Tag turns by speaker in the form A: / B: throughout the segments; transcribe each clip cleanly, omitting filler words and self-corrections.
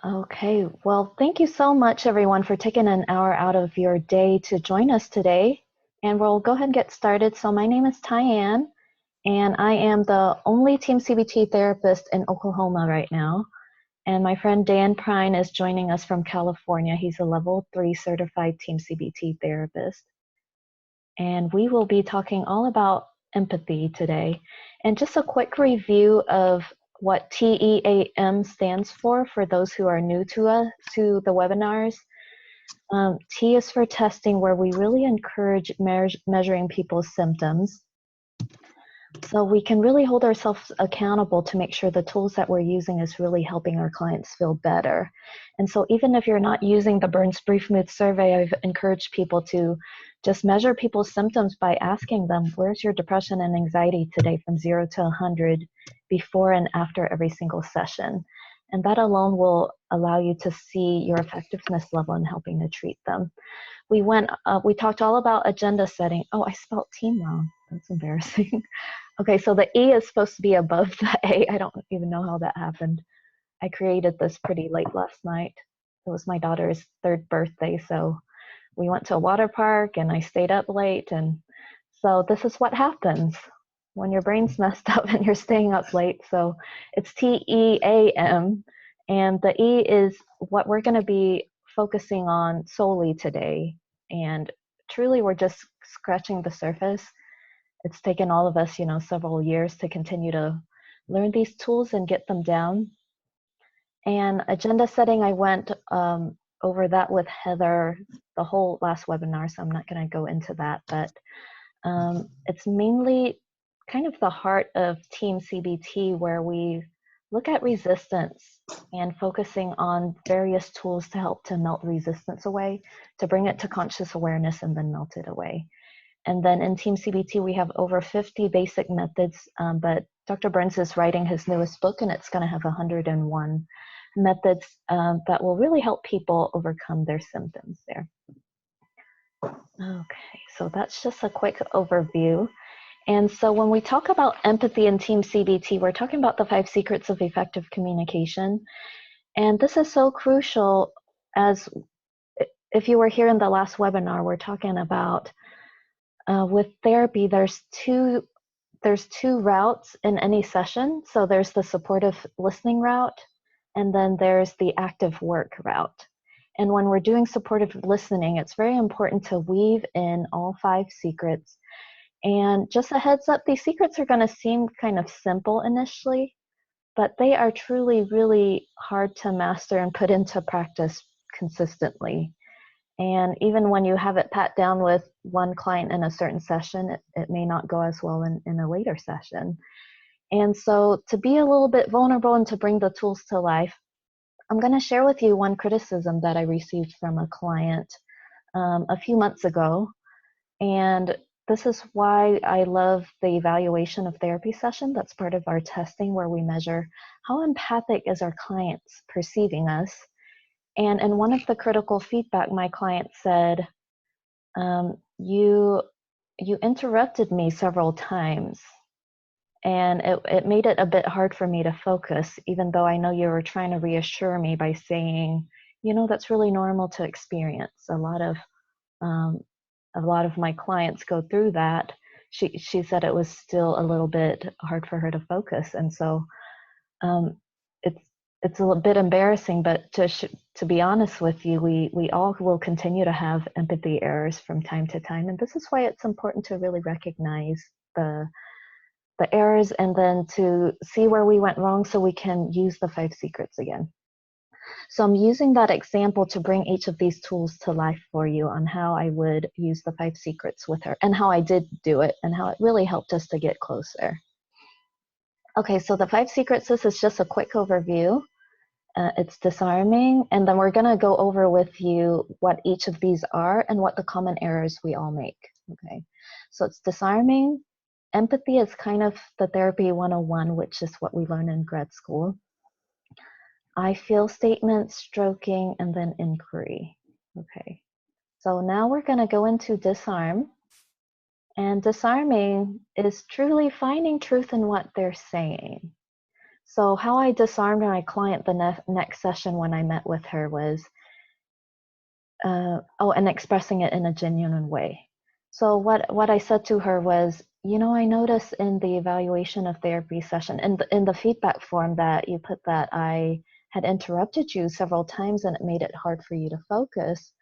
A: Okay, well, thank you so much, everyone, for taking an hour out of your day to join us today. And we'll go ahead and get started. So my name is Tyann, and I am the only TEAM-CBT therapist in Oklahoma right now. And my friend Dan Prine is joining us from California. He's a level 3 certified TEAM-CBT therapist. And we will be talking all about empathy today. And just a quick review of what TEAM stands for those who are new to the webinars. T is for testing, where we really encourage measuring people's symptoms. So we can really hold ourselves accountable to make sure the tools that we're using is really helping our clients feel better. And so even if you're not using the Burns Brief Mood survey, I've encouraged people to just measure people's symptoms by asking them, where's your depression and anxiety today from 0 to 100 before and after every single session. And that alone will allow you to see your effectiveness level in helping to treat them. We talked all about agenda setting. Oh, I spelled team wrong. That's embarrassing. Okay, so the E is supposed to be above the A. I don't even know how that happened. I created this pretty late last night. It was my daughter's 3rd birthday, so we went to a water park and I stayed up late. And so this is what happens when your brain's messed up and you're staying up late. So it's TEAM, and the E is what we're going to be focusing on solely today. And truly, we're just scratching the surface. It's taken all of us, several years to continue to learn these tools and get them down. And agenda setting, I went over that with Heather the whole last webinar, so I'm not going to go into that, but it's mainly kind of the heart of TEAM-CBT, where we look at resistance and focusing on various tools to help to melt resistance away, to bring it to conscious awareness and then melt it away. And then in TEAM-CBT, we have over 50 basic methods, but Dr. Burns is writing his newest book, and it's going to have 101 methods that will really help people overcome their symptoms there. Okay, so that's just a quick overview. And so when we talk about empathy in TEAM-CBT, we're talking about the 5 secrets of effective communication. And this is so crucial, as if you were here in the last webinar, we're talking about with therapy, there's two routes in any session. So there's the supportive listening route, and then there's the active work route. And when we're doing supportive listening, it's very important to weave in all 5 secrets. And just a heads up, these secrets are going to seem kind of simple initially, but they are truly, really hard to master and put into practice consistently. And even when you have it pat down with one client in a certain session, it may not go as well in a later session. And so to be a little bit vulnerable and to bring the tools to life, I'm going to share with you one criticism that I received from a client a few months ago. And this is why I love the evaluation of therapy session. That's part of our testing, where we measure how empathic is our clients perceiving us. And in one of the critical feedback, my client said, you interrupted me several times, and it made it a bit hard for me to focus, even though I know you were trying to reassure me by saying, that's really normal to experience. A lot of my clients go through that. She said it was still a little bit hard for her to focus, and so it's a little bit embarrassing, but to be honest with you, we all will continue to have empathy errors from time to time, and this is why it's important to really recognize the errors and then to see where we went wrong so we can use the 5 secrets again. So I'm using that example to bring each of these tools to life for you on how I would use the 5 secrets with her and how I did do it and how it really helped us to get closer. Okay, so the 5 secrets, this is just a quick overview. It's disarming, and then we're going to go over with you what each of these are and what the common errors we all make. Okay, so it's disarming. Empathy is kind of the therapy 101, which is what we learn in grad school. I feel statement, stroking, and then inquiry. Okay, so now we're going to go into disarm. And disarming is truly finding truth in what they're saying. So how I disarmed my client the next session when I met with her was, and expressing it in a genuine way. So what I said to her was, I noticed in the evaluation of therapy session, in the feedback form that you put that I had interrupted you several times and it made it hard for you to focus.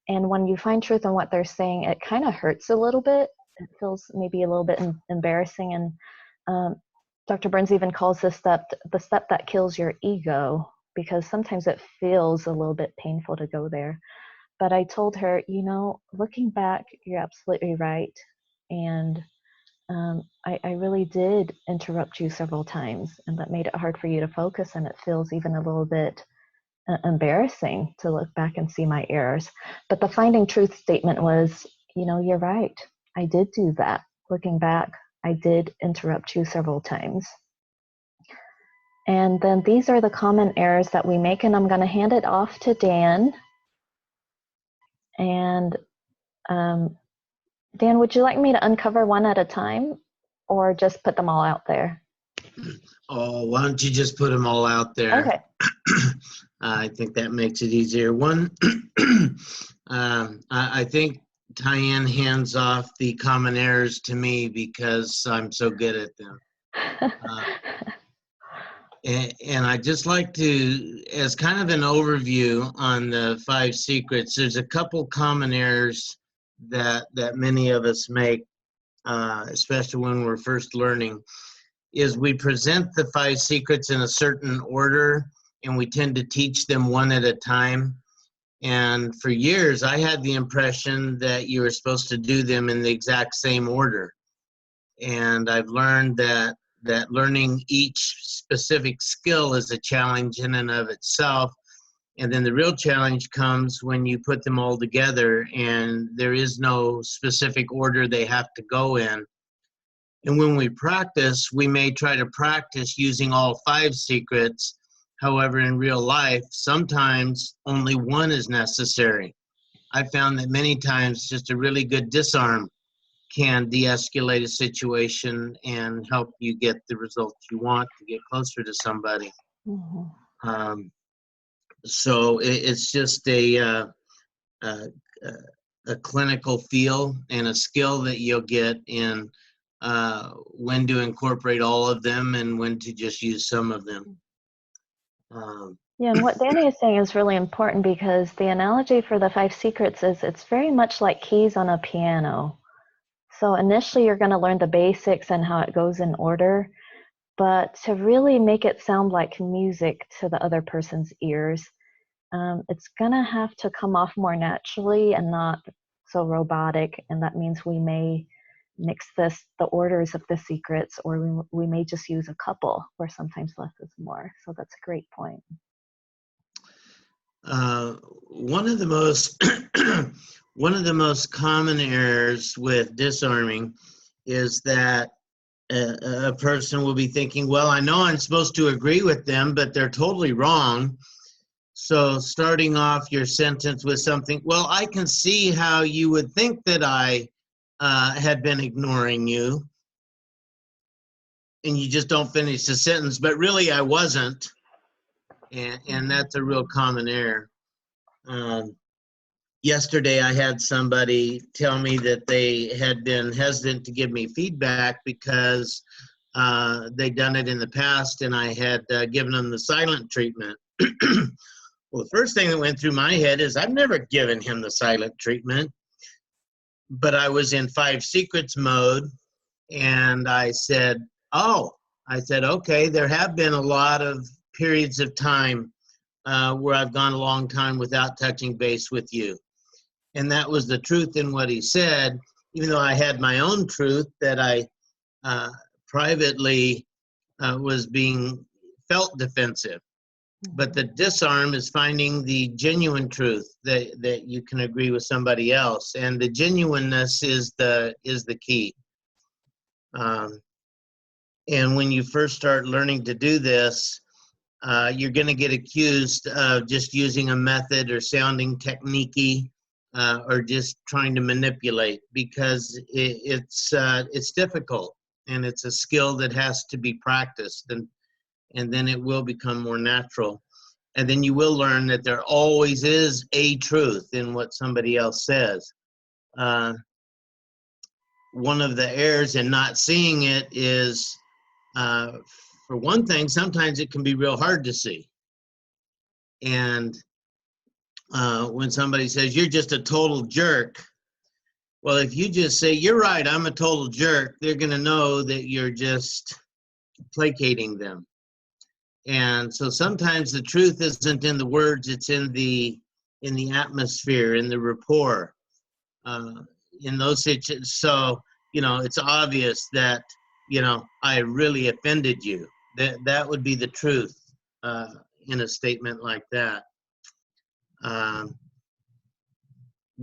A: And when you find truth in what they're saying, it kind of hurts a little bit. It feels maybe a little bit embarrassing. And Dr. Burns even calls this step the step that kills your ego, because sometimes it feels a little bit painful to go there. But I told her, looking back, you're absolutely right. And I really did interrupt you several times, and that made it hard for you to focus. And it feels even a little bit embarrassing to look back and see my errors. But the finding truth statement was, you're right. I did do that. Looking back, I did interrupt you several times. And then these are the common errors that we make, and I'm going to hand it off to Dan. And Dan, would you like me to uncover one at a time or just put them all out there?
B: Oh, why don't you just put them all out there?
A: Okay.
B: I think that makes it easier. One, I think Tyann hands off the common errors to me because I'm so good at them. And I'd just like to, as kind of an overview on the 5 secrets, there's a couple common errors that many of us make, especially when we're first learning, is we present the 5 secrets in a certain order, and we tend to teach them one at a time. And for years, I had the impression that you were supposed to do them in the exact same order. And I've learned that learning each specific skill is a challenge in and of itself. And then the real challenge comes when you put them all together and there is no specific order they have to go in. And when we practice, we may try to practice using all 5 secrets. However, in real life, sometimes only one is necessary. I found that many times just a really good disarm can de-escalate a situation and help you get the results you want to get closer to somebody. Mm-hmm. So it's just a clinical feel and a skill that you'll get in when to incorporate all of them and when to just use some of them.
A: Yeah, and what Danny is saying is really important, because the analogy for the 5 secrets is it's very much like keys on a piano. So initially you're going to learn the basics and how it goes in order, but to really make it sound like music to the other person's ears, it's going to have to come off more naturally and not so robotic. And that means we may mix the orders of the secrets, or we may just use a couple, where sometimes less is more. So that's a great point.
B: One of the most common errors with disarming is that a person will be thinking, well, I know I'm supposed to agree with them, but they're totally wrong. So starting off your sentence with something, well, I can see how you would think that I had been ignoring you, and you just don't finish the sentence, but really I wasn't. And that's a real common error. Yesterday, I had somebody tell me that they had been hesitant to give me feedback because they'd done it in the past and I had given them the silent treatment. Well, the first thing that went through my head is I've never given him the silent treatment, but I was in 5 secrets mode, and I said, okay, there have been a lot of periods of time where I've gone a long time without touching base with you. And that was the truth in what he said, even though I had my own truth that I privately was being felt defensive. But the disarm is finding the genuine truth that you can agree with somebody else. And the genuineness is the key. And when you first start learning to do this, you're going to get accused of just using a method or sounding technique-y, or just trying to manipulate, because it's difficult and it's a skill that has to be practiced. and then it will become more natural. And then you will learn that there always is a truth in what somebody else says. One of the errors in not seeing it is, for one thing, sometimes it can be real hard to see. And when somebody says, you're just a total jerk, well, if you just say, you're right, I'm a total jerk, they're going to know that you're just placating them. And so sometimes the truth isn't in the words, it's in the atmosphere, in the rapport, in those situations. So, it's obvious that, I really offended you. That would be the truth in a statement like that.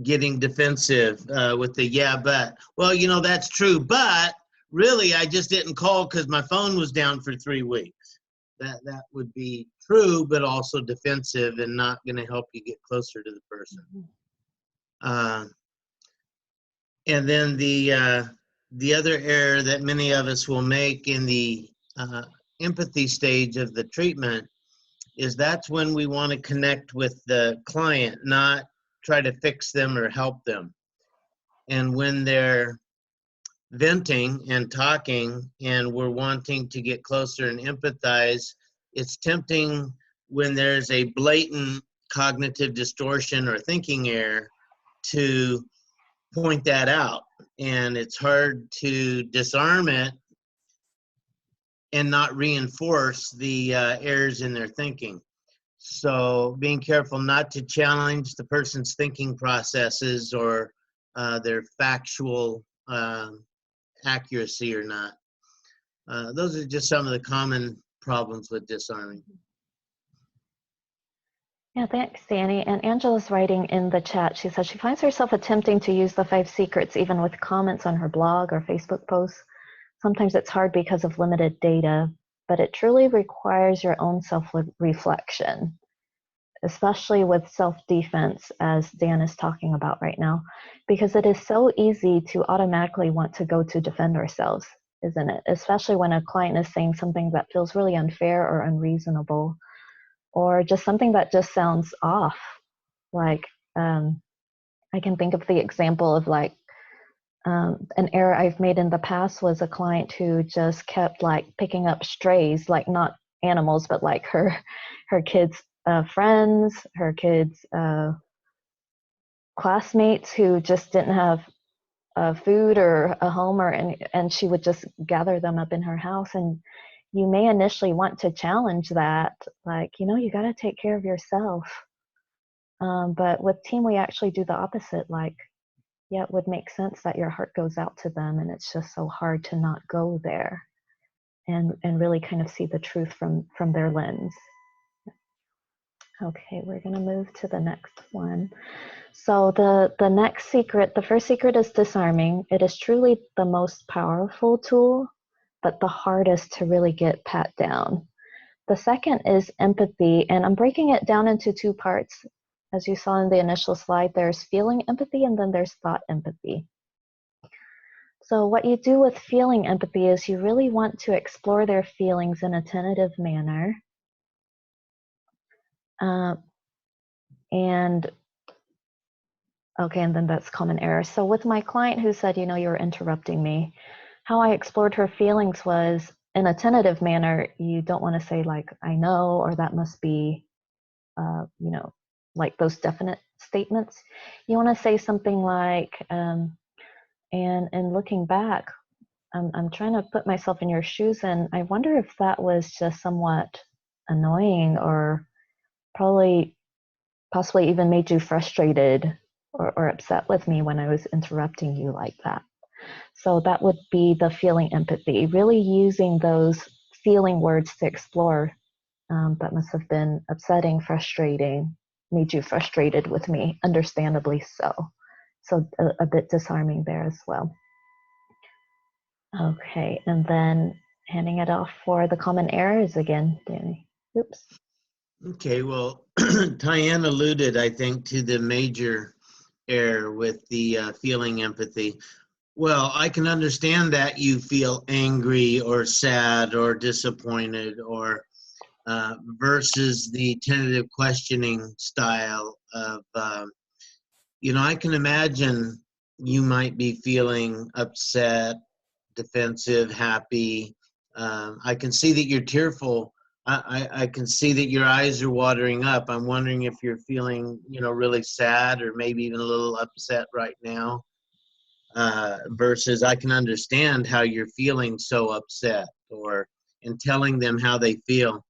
B: Getting defensive with the yeah, but. Well, that's true, but really I just didn't call because my phone was down for 3 weeks. That would be true, but also defensive and not going to help you get closer to the person. And then the other error that many of us will make in the empathy stage of the treatment is that's when we want to connect with the client, not try to fix them or help them. And when they're venting and talking and we're wanting to get closer and empathize, it's tempting when there's a blatant cognitive distortion or thinking error to point that out. And it's hard to disarm it and not reinforce the errors in their thinking. So being careful not to challenge the person's thinking processes or their factual accuracy or not. Those are just some of the common problems with disarming.
A: Yeah, thanks, Danny. And Angela's writing in the chat. She says she finds herself attempting to use the 5 secrets even with comments on her blog or Facebook posts. Sometimes it's hard because of limited data, but it truly requires your own self-reflection, especially with self-defense, as Dan is talking about right now, because it is so easy to automatically want to go to defend ourselves, isn't it? Especially when a client is saying something that feels really unfair or unreasonable, or just something that just sounds off. Like, I can think of the example of like, an error I've made in the past was a client who just kept like picking up strays, like not animals, but like her kids' friends, her kids' classmates who just didn't have food or a home, and she would just gather them up in her house. And you may initially want to challenge that, like, you got to take care of yourself. But with TEAM, we actually do the opposite. Like, yeah, it would make sense that your heart goes out to them, and it's just so hard to not go there and really kind of see the truth from their lens. Okay, we're going to move to the next one. So the next secret, the first secret is disarming. It is truly the most powerful tool, but the hardest to really get pat down. The second is empathy, and I'm breaking it down into 2 parts. As you saw in the initial slide, there's feeling empathy and then there's thought empathy. So what you do with feeling empathy is you really want to explore their feelings in a tentative manner. And then that's common error. So with my client who said, you're interrupting me, how I explored her feelings was in a tentative manner. You don't want to say like, I know, or that must be, like those definite statements. You want to say something like, and looking back, I'm trying to put myself in your shoes, and I wonder if that was just somewhat annoying or possibly even made you frustrated or upset with me when I was interrupting you like that. So that would be the feeling empathy, really using those feeling words to explore. That must have been upsetting, frustrating, made you frustrated with me, understandably so. So a bit disarming there as well. Okay, and then handing it off for the common errors again, Danny. Oops.
B: Okay, well, Tyann alluded, I think, to the major error with the feeling empathy. Well, I can understand that you feel angry or sad or disappointed or versus the tentative questioning style of, I can imagine you might be feeling upset, defensive, happy. I can see that you're tearful. I can see that your eyes are watering up. I'm wondering if you're feeling, really sad or maybe even a little upset right now. Versus I can understand how you're feeling so upset, or and telling them how they feel.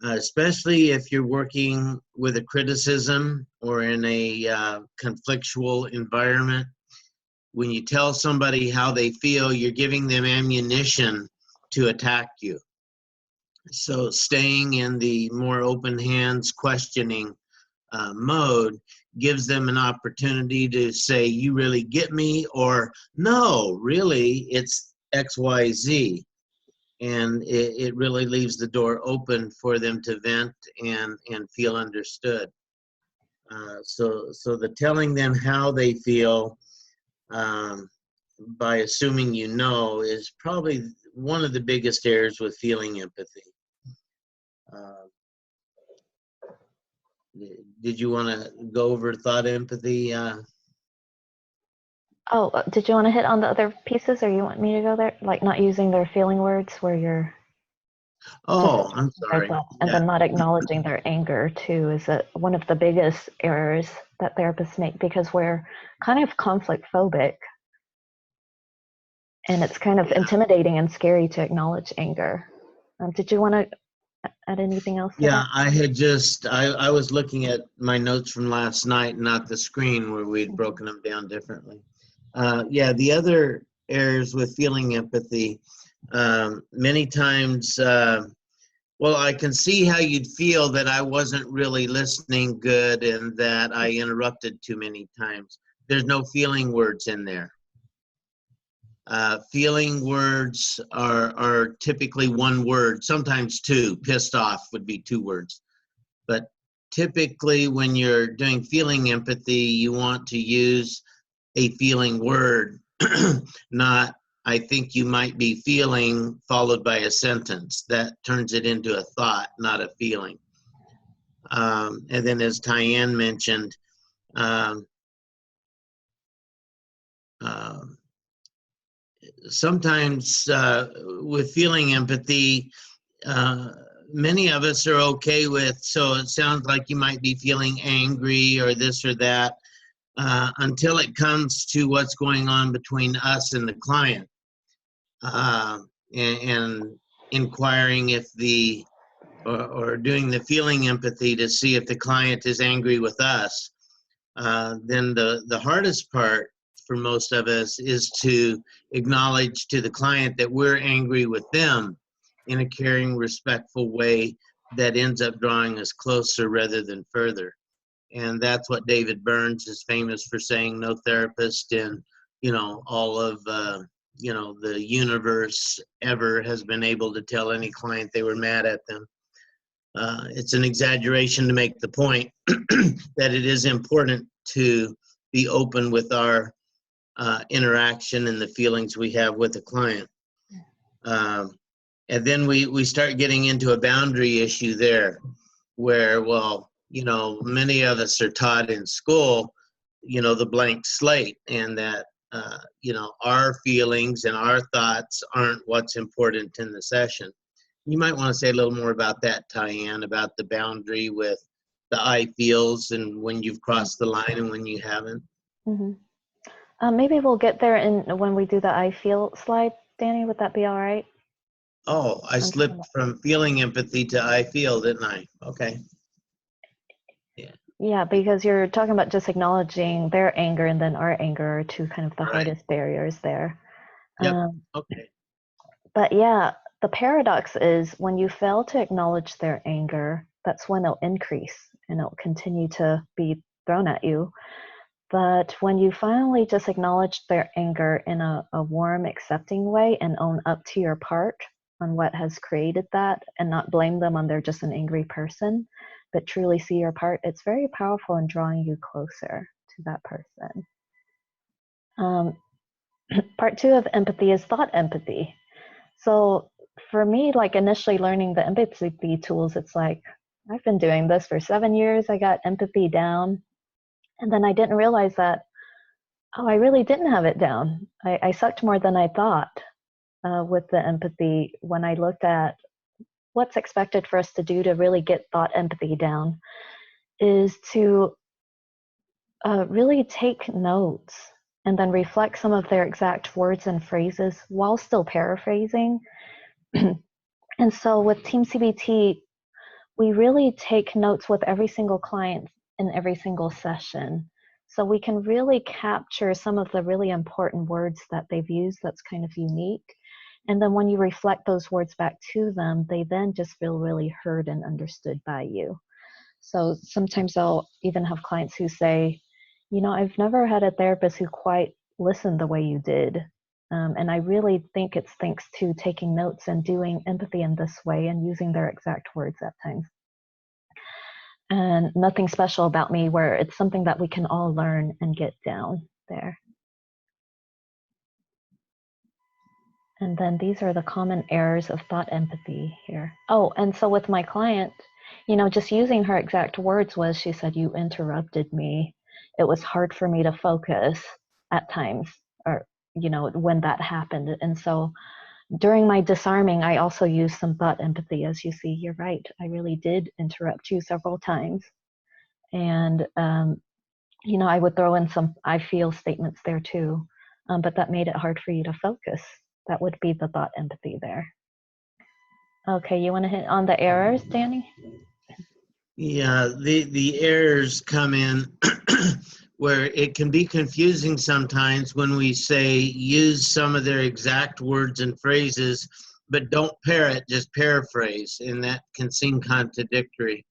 B: Especially if you're working with a criticism or in a conflictual environment. When you tell somebody how they feel, you're giving them ammunition to attack you. So staying in the more open hands questioning mode gives them an opportunity to say, you really get me, or no, really, it's XYZ. And it really leaves the door open for them to vent and feel understood. So the telling them how they feel, by assuming is probably one of the biggest errors with feeling empathy. Did you want to go over thought empathy?
A: Did you want to hit on the other pieces, or you want me to go there? Like not using their feeling words where you're just
B: I'm
A: their
B: sorry.
A: thoughts, and
B: Yeah.
A: then not acknowledging their anger too is one of the biggest errors that therapists make, because we're kind of conflict phobic, and it's kind of intimidating and scary to acknowledge anger. Did you want to add anything else to
B: Yeah,
A: that?
B: I had I was looking at my notes from last night, not the screen where we'd broken them down differently. The other errors with feeling empathy, many times, well, I can see how you'd feel that I wasn't really listening good and that I interrupted too many times. There's no feeling words in there. Feeling words are typically one word, sometimes two. Pissed off would be two words. But typically when you're doing feeling empathy, you want to use a feeling word, not I think you might be feeling followed by a sentence. That turns it into a thought, not a feeling. And then as Tyann mentioned, um, sometimes with feeling empathy, many of us are okay with, so it sounds like you might be feeling angry or this or that, until it comes to what's going on between us and the client, and inquiring if or doing the feeling empathy to see if the client is angry with us. Then the hardest part for most of us is to acknowledge to the client that we're angry with them in a caring, respectful way that ends up drawing us closer rather than further. And that's what David Burns is famous for saying: no therapist in, all of, the universe ever has been able to tell any client they were mad at them. It's an exaggeration to make the point that it is important to be open with our interaction and the feelings we have with the client. And then we start getting into a boundary issue there where, well, many of us are taught in school, the blank slate, and that, our feelings and our thoughts aren't what's important in the session. You might want to say a little more about that, Tyann, about the boundary with the I feels and when you've crossed the line and when you haven't.
A: Mm-hmm. Maybe we'll get there when we do the I feel slide, Danny. Would that be all right?
B: Oh, I slipped from feeling empathy to I feel, didn't I? Okay.
A: Yeah, because you're talking about just acknowledging their anger, and then our anger are two kind of the hardest barriers there.
B: Yep. Okay.
A: But yeah, the paradox is when you fail to acknowledge their anger, that's when it'll increase and it'll continue to be thrown at you. But when you finally just acknowledge their anger in a warm, accepting way and own up to your part on what has created that, and not blame them on they're just an angry person, but truly see your part, it's very powerful in drawing you closer to that person. Part two of empathy is thought empathy. So for me, like initially learning the empathy tools, it's like, I've been doing this for 7 years. I got empathy down. And then I didn't realize that, oh, I really didn't have it down. I sucked more than I thought with the empathy when I looked at what's expected for us to do to really get thought empathy down is to really take notes and then reflect some of their exact words and phrases while still paraphrasing. And so with TEAM-CBT, we really take notes with every single client in every single session. So we can really capture some of the really important words that they've used that's kind of unique. And then when you reflect those words back to them, they then just feel really heard and understood by you. So sometimes I'll even have clients who say, you know, I've never had a therapist who quite listened the way you did. And I really think it's thanks to taking notes and doing empathy in this way and using their exact words at times. And nothing special about me, where it's something that we can all learn and get down there. And then these are the common errors of thought empathy here. Oh, and so with my client, you know, just using her exact words was, she said, you interrupted me. It was hard for me to focus at times, or, you know, when that happened. And so during my disarming, I also used some thought empathy. As you see, you're right. I really did interrupt you several times. And, you know, I would throw in some I feel statements there too. But that made it hard for you to focus. That would be the thought empathy there. Okay, you want to hit on the errors, Danny?
B: Yeah, the errors come in where it can be confusing sometimes when we say use some of their exact words and phrases, but don't parrot, just paraphrase, and that can seem contradictory.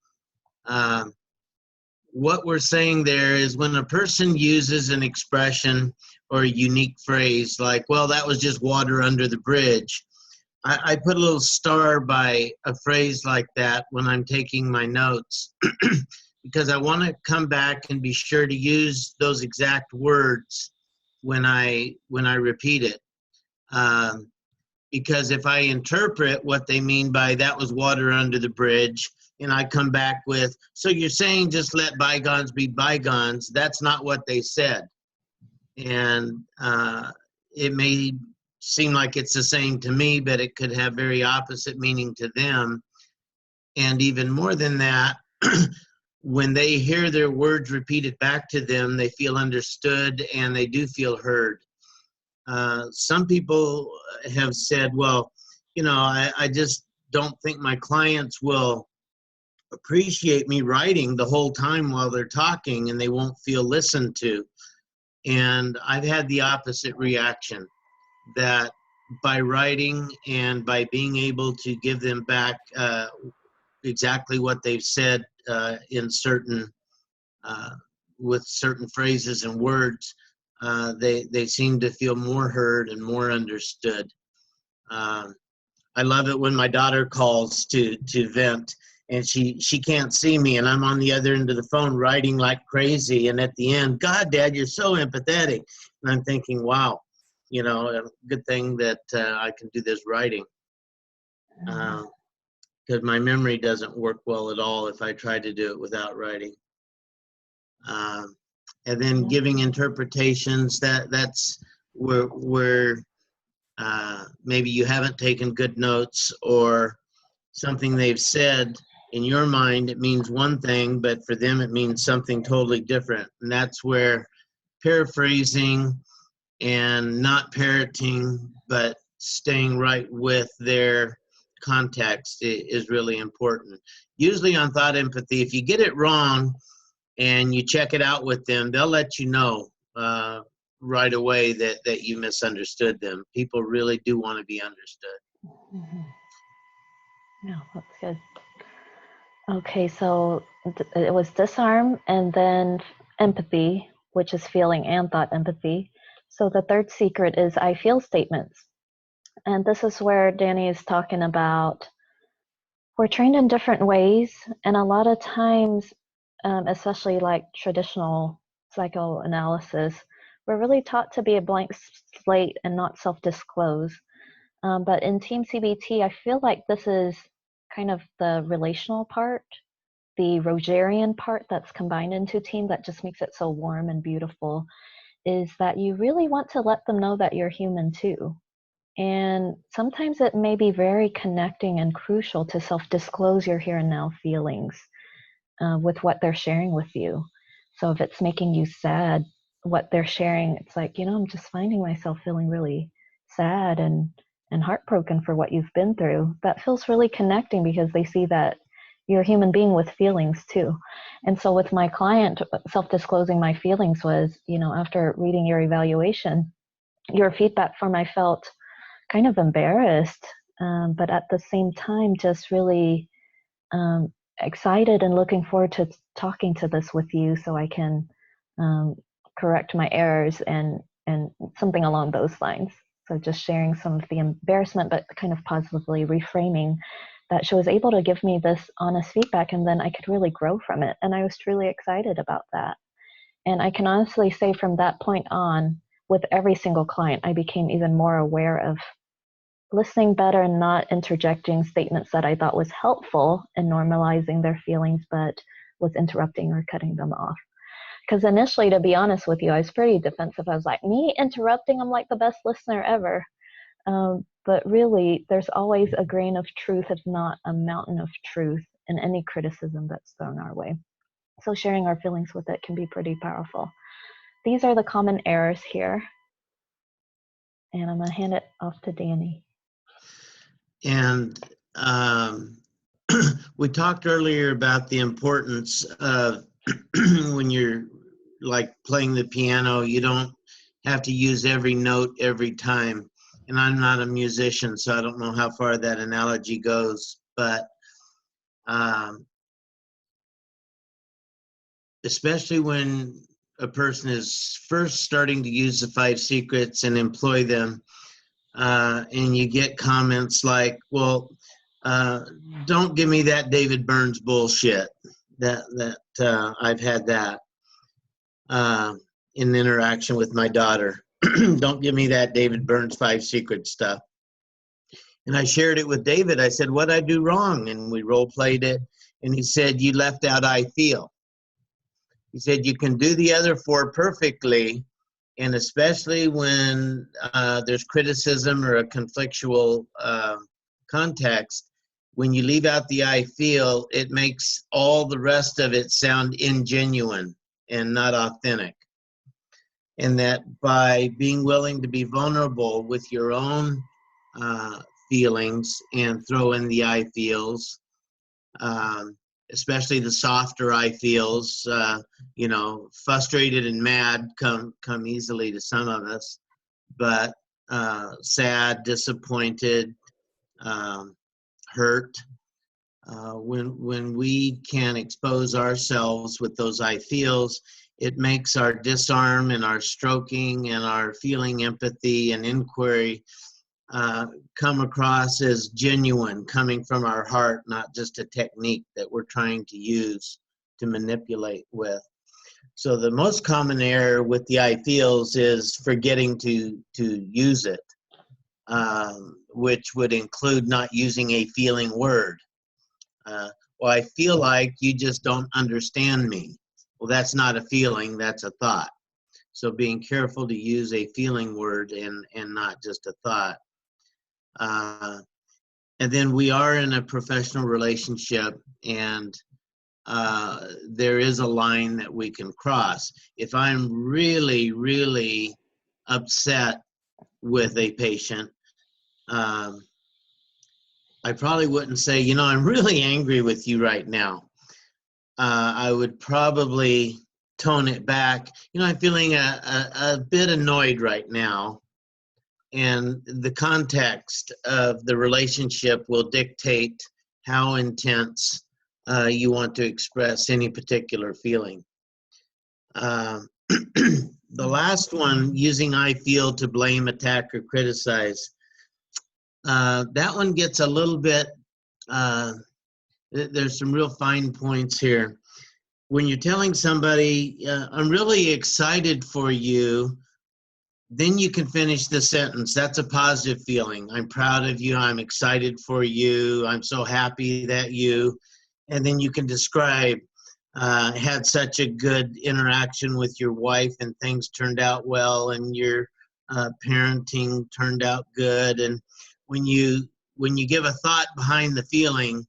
B: What we're saying there is when a person uses an expression or a unique phrase like, well, that was just water under the bridge, I put a little star by a phrase like that when I'm taking my notes because I want to come back and be sure to use those exact words when I repeat it. Because if I interpret what they mean by that was water under the bridge, and I come back with, so you're saying just let bygones be bygones, that's not what they said. And it may seem like it's the same to me, but it could have very opposite meaning to them. And even more than that, when they hear their words repeated back to them, they feel understood and they do feel heard. Some people have said, well, you know, I just don't think my clients will appreciate me writing the whole time while they're talking and they won't feel listened to. And I've had the opposite reaction, that by writing and by being able to give them back exactly what they've said in certain with certain phrases and words, they seem to feel more heard and more understood. I love it when my daughter calls to vent, and she can't see me, and I'm on the other end of the phone writing like crazy. And at the end, God, Dad, you're so empathetic. And I'm thinking, wow, you know, a good thing that I can do this writing. Because my memory doesn't work well at all if I try to do it without writing. And then giving interpretations, that's where maybe you haven't taken good notes, or something they've said in your mind, it means one thing, but for them it means something totally different. And that's where paraphrasing and not parroting, but staying right with their context is really important. Usually on thought empathy, if you get it wrong and you check it out with them, they'll let you know right away that you misunderstood them. People really do want to be understood.
A: Mm-hmm. Yeah, that's good. Okay, so it was disarm and then empathy, which is feeling and thought empathy. So the third secret is I feel statements. And this is where Danny is talking about we're trained in different ways. And a lot of times, especially like traditional psychoanalysis, we're really taught to be a blank slate and not self-disclose. But in Team CBT, I feel like this is kind of the relational part, the Rogerian part that's combined into team that just makes it so warm and beautiful, is that you really want to let them know that you're human too. And sometimes it may be very connecting and crucial to self-disclose your here and now feelings with what they're sharing with you. So if it's making you sad, what they're sharing, it's like, I'm just finding myself feeling really sad and heartbroken for what you've been through. That feels really connecting because they see that you're a human being with feelings too. And so with my client, self-disclosing my feelings was, after reading your evaluation, your feedback form, I felt kind of embarrassed, but at the same time, just really um, excited and looking forward to talking to this with you so I can correct my errors and something along those lines. So just sharing some of the embarrassment, but kind of positively reframing that she was able to give me this honest feedback, and then I could really grow from it. And I was truly excited about that. And I can honestly say from that point on, with every single client, I became even more aware of listening better and not interjecting statements that I thought was helpful in normalizing their feelings, but was interrupting or cutting them off. Because initially, to be honest with you, I was pretty defensive. I was like, me interrupting, I'm like the best listener ever. But really, there's always a grain of truth, if not a mountain of truth, in any criticism that's thrown our way. So sharing our feelings with it can be pretty powerful. These are the common errors here. And I'm going to hand it off to Danny.
B: And we talked earlier about the importance of when you're like playing the piano, you don't have to use every note every time. And I'm not a musician, so I don't know how far that analogy goes, but especially when a person is first starting to use the 5 secrets and employ them, and you get comments like, well, don't give me that David Burns bullshit. I've had that in interaction with my daughter. Don't give me that David Burns 5 secrets stuff. And I shared it with David. I said, what'd I do wrong? And we role played it. And he said, you left out I feel. He said, you can do the other 4 perfectly. And especially when there's criticism or a conflictual context, when you leave out the I feel, it makes all the rest of it sound ingenuine and not authentic. And that by being willing to be vulnerable with your own feelings and throw in the I feels, especially the softer I feels, frustrated and mad come easily to some of us, but sad, disappointed, hurt. When we can expose ourselves with those I feels, it makes our disarm and our stroking and our feeling empathy and inquiry come across as genuine, coming from our heart, not just a technique that we're trying to use to manipulate with. So the most common error with the I feels is forgetting to use it, which would include not using a feeling word. Well, I feel like you just don't understand me. Well, that's not a feeling, that's a thought. So being careful to use a feeling word and not just a thought. And then we are in a professional relationship, and there is a line that we can cross. If I'm really, really upset with a patient, I probably wouldn't say, I'm really angry with you right now. I would probably tone it back. I'm feeling a bit annoyed right now. And the context of the relationship will dictate how intense you want to express any particular feeling. The last one, using I feel to blame, attack, or criticize. That one gets a little bit, there's some real fine points here. When you're telling somebody, I'm really excited for you, Then you can finish the sentence. That's a positive feeling. I'm proud of you. I'm excited for you. I'm so happy that you, and then you can describe, had such a good interaction with your wife and things turned out well and your parenting turned out good. And when you give a thought behind the feeling,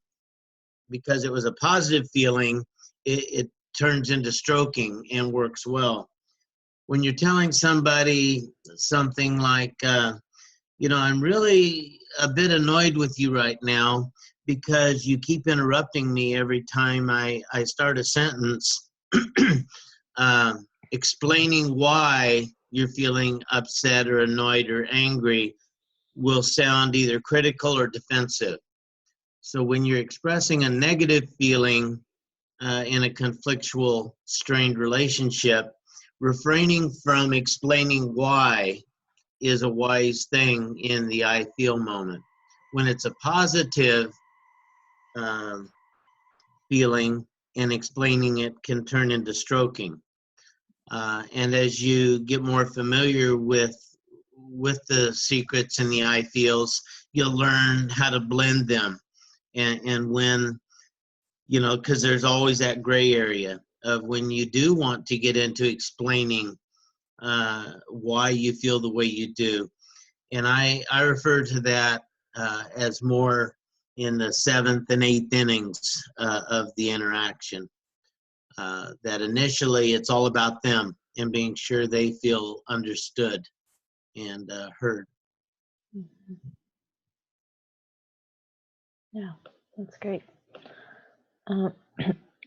B: because it was a positive feeling, it turns into stroking and works well. When you're telling somebody something like, I'm really a bit annoyed with you right now because you keep interrupting me every time I start a sentence, uh, explaining why you're feeling upset or annoyed or angry will sound either critical or defensive. So when you're expressing a negative feeling in a conflictual, strained relationship, refraining from explaining why is a wise thing in the I feel moment. When it's a positive um, feeling and explaining it can turn into stroking. And as you get more familiar with the secrets and the I feels, you'll learn how to blend them. And when, because there's always that gray area of when you do want to get into explaining why you feel the way you do. And I refer to that as more in the seventh and eighth innings of the interaction. That initially it's all about them and being sure they feel understood and heard.
A: Mhm. Yeah, that's great.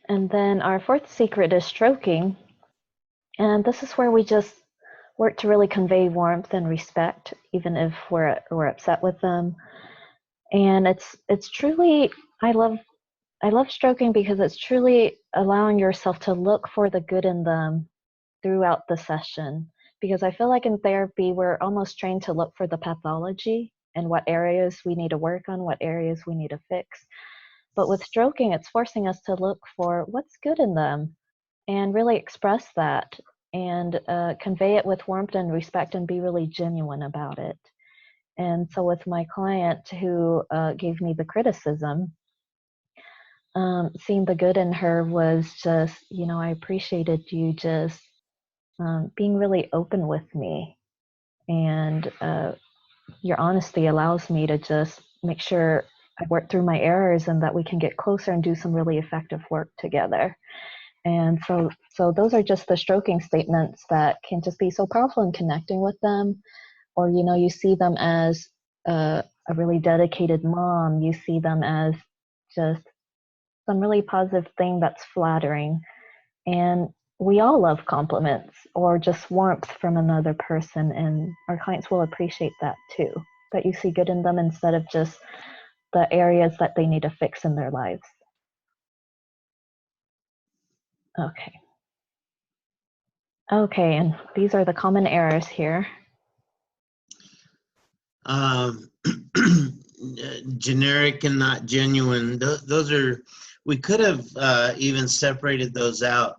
A: And then our fourth secret is stroking. And this is where we just work to really convey warmth and respect, even if we're upset with them. And it's truly, I love stroking because it's truly allowing yourself to look for the good in them throughout the session. Because I feel like in therapy, we're almost trained to look for the pathology and what areas we need to work on, what areas we need to fix. But with stroking, it's forcing us to look for what's good in them and really express that and convey it with warmth and respect and be really genuine about it. And so with my client who gave me the criticism, seeing the good in her was just, I appreciated you just being really open with me. And your honesty allows me to just make sure I work through my errors and that we can get closer and do some really effective work together. And so those are just the stroking statements that can just be so powerful in connecting with them. Or, you see them as a really dedicated mom. You see them as just some really positive thing that's flattering. And we all love compliments or just warmth from another person. And our clients will appreciate that too, that you see good in them instead of just the areas that they need to fix in their lives. Okay. Okay, and these are the common errors here.
B: Generic and not genuine. Those are, we could have even separated those out.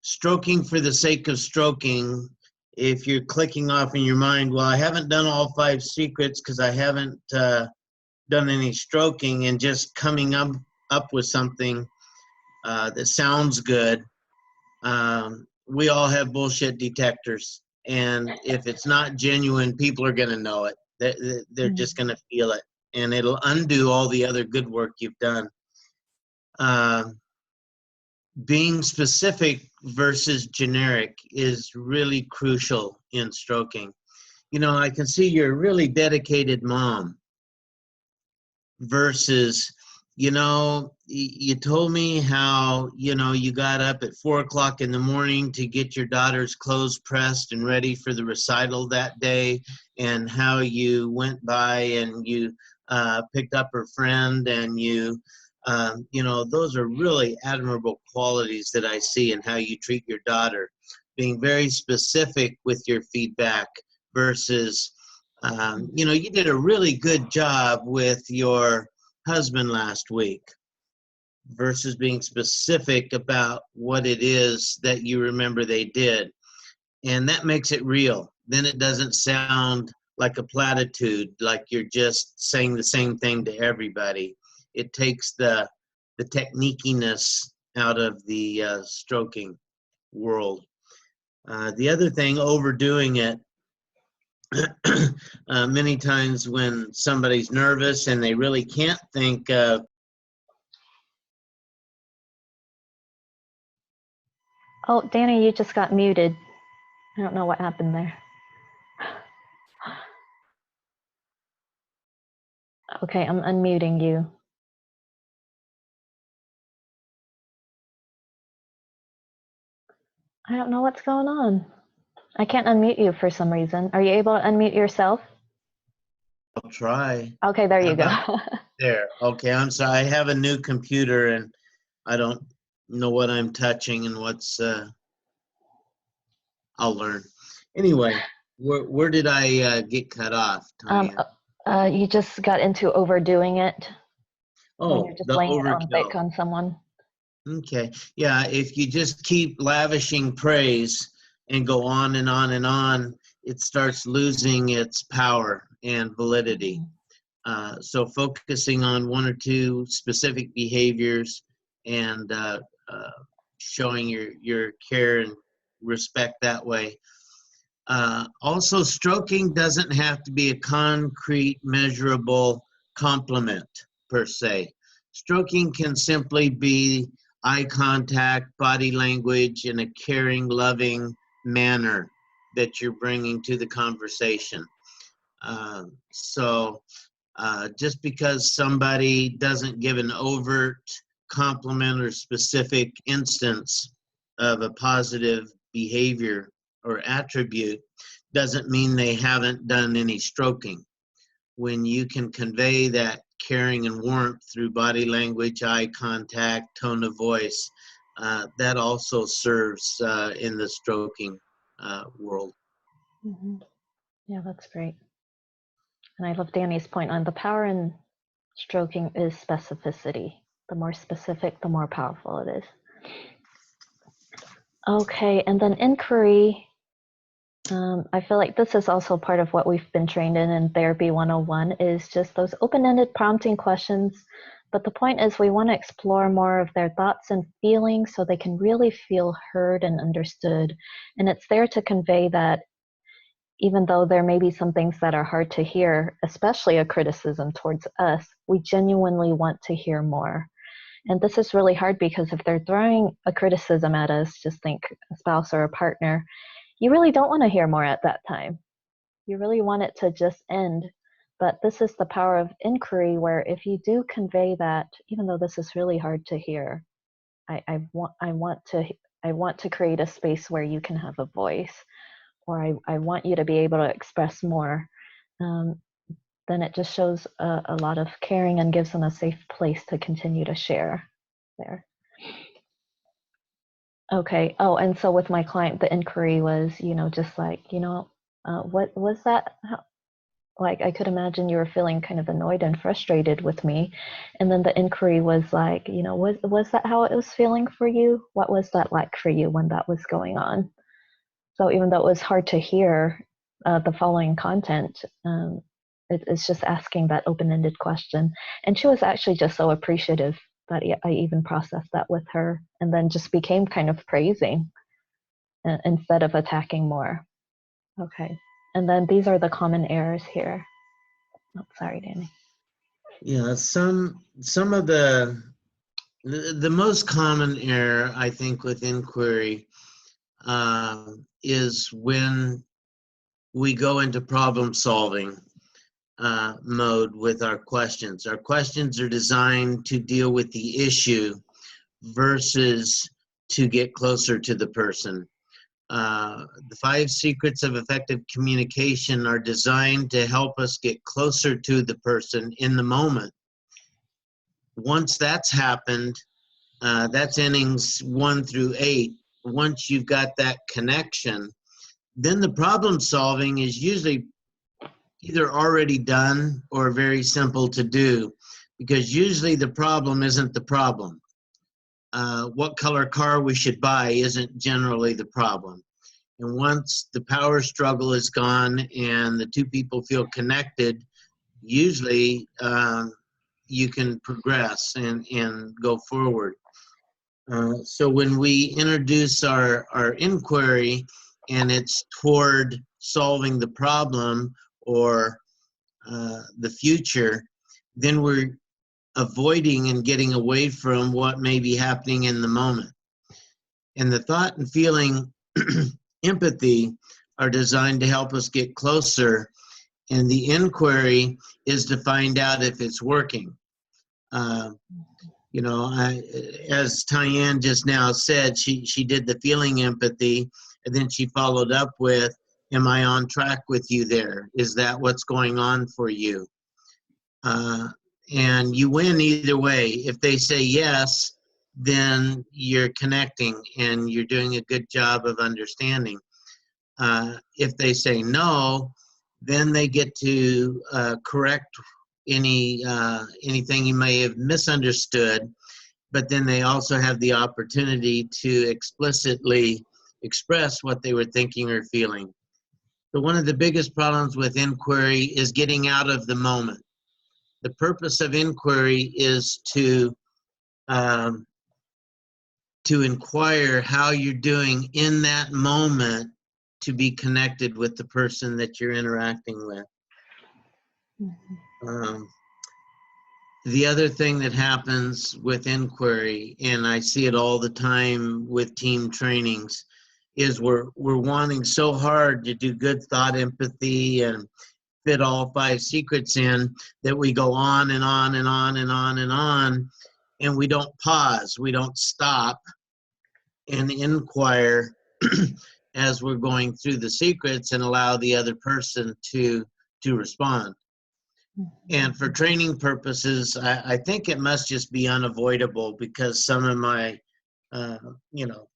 B: Stroking for the sake of stroking. If you're clicking off in your mind, well, I haven't done all 5 secrets because I haven't done any stroking, and just coming up with something that sounds good. We all have bullshit detectors, and if it's not genuine, people are going to know it. They're just going to feel it, and it'll undo all the other good work you've done. Being specific versus generic is really crucial in stroking. I can see you're a really dedicated mom versus, you told me how, you got up at 4:00 in the morning to get your daughter's clothes pressed and ready for the recital that day, and how you went by and you picked up her friend, and those are really admirable qualities that I see in how you treat your daughter. Being very specific with your feedback versus, you did a really good job with your husband last week, versus being specific about what it is that you remember they did. And that makes it real. Then it doesn't sound like a platitude, like you're just saying the same thing to everybody. It takes the techniquiness out of the stroking world. The other thing, overdoing it. Many times when somebody's nervous and they really can't think of.
A: Oh, Danny, you just got muted. I don't know what happened there. Okay, I'm unmuting you. I don't know what's going on. I can't unmute you for some reason. Are you able to unmute yourself?
B: I'll try.
A: Okay, there you go.
B: There. Okay, I'm sorry. I have a new computer and I don't know what I'm touching and what's. I'll learn. Anyway, where did I get cut off, Tanya?
A: You just got into overdoing it. When
B: Oh,
A: you're just
B: the
A: laying it on
B: overkill.
A: thick on someone.
B: Okay. Yeah, if you just keep lavishing praise and go on and on and on, it starts losing its power and validity. So focusing on one or two specific behaviors and showing your care and respect that way. Also, stroking doesn't have to be a concrete, measurable compliment per se. Stroking can simply be eye contact, body language, in a caring, loving manner that you're bringing to the conversation. Just because somebody doesn't give an overt compliment or specific instance of a positive behavior or attribute doesn't mean they haven't done any stroking. When you can convey that caring and warmth through body language, eye contact, tone of voice, that also serves in the stroking world.
A: Mm-hmm. Yeah, that's great. And I love Danny's point on the power in stroking is specificity. The more specific, the more powerful it is. Okay, and then inquiry. I feel like this is also part of what we've been trained in Therapy 101 is just those open-ended prompting questions. But the point is we want to explore more of their thoughts and feelings so they can really feel heard and understood. And it's there to convey that even though there may be some things that are hard to hear, especially a criticism towards us, we genuinely want to hear more. And this is really hard because if they're throwing a criticism at us, just think a spouse or a partner, you really don't want to hear more at that time. You really want it to just end. But this is the power of inquiry, where if you do convey that, even though this is really hard to hear, I want to create a space where you can have a voice, or I want you to be able to express more, then it just shows a lot of caring and gives them a safe place to continue to share there. Okay. Oh, and so with my client, the inquiry was, just like, what was that? Like, I could imagine you were feeling kind of annoyed and frustrated with me. And then the inquiry was like, was that how it was feeling for you? What was that like for you when that was going on? So even though it was hard to hear the following content, it's just asking that open-ended question. And she was actually just so appreciative that I even processed that with her, and then just became kind of praising instead of attacking more. Okay. And then these are the common errors here. Oh, sorry, Danny.
B: Yeah, some of the most common error, I think, with inquiry is when we go into problem solving mode with our questions. Our questions are designed to deal with the issue versus to get closer to the person. The 5 secrets of effective communication are designed to help us get closer to the person in the moment. Once that's happened, that's innings 1 through 8. Once you've got that connection, then the problem solving is usually either already done or very simple to do, because usually the problem isn't the problem. What color car we should buy isn't generally the problem. And once the power struggle is gone and the two people feel connected, usually you can progress and go forward. So when we introduce our inquiry and it's toward solving the problem or the future, then we're avoiding and getting away from what may be happening in the moment. And the thought and feeling empathy are designed to help us get closer, and the inquiry is to find out if it's working. You know, as Tyann just now said, she did the feeling empathy, and then she followed up with, am I on track with you there? Is that what's going on for you? And you win either way. If they say yes, then you're connecting and you're doing a good job of understanding. If they say no, then they get to correct anything you may have misunderstood, but then they also have the opportunity to explicitly express what they were thinking or feeling. So one of the biggest problems with inquiry is getting out of the moment. The purpose of inquiry is to inquire how you're doing in that moment to be connected with the person that you're interacting with. The other thing that happens with inquiry, and I see it all the time with team trainings, is we're wanting so hard to do good thought empathy and fit all 5 secrets in that we go on and on and on and on and on, and we don't pause, we don't stop and inquire as we're going through the secrets and allow the other person to respond. And for training purposes, I think it must just be unavoidable, because some of my, you know,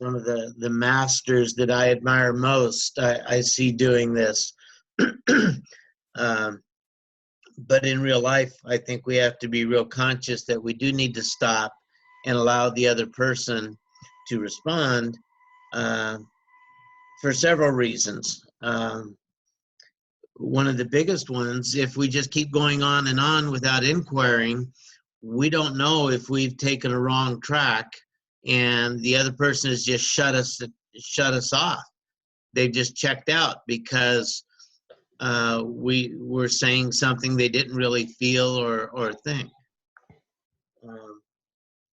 B: some of the masters that I admire most, I see doing this. But in real life, I think we have to be real conscious that we do need to stop and allow the other person to respond for several reasons. One of the biggest ones, if we just keep going on and on without inquiring, we don't know if we've taken a wrong track and the other person has just shut us off. They've just checked out because we were saying something they didn't really feel or think.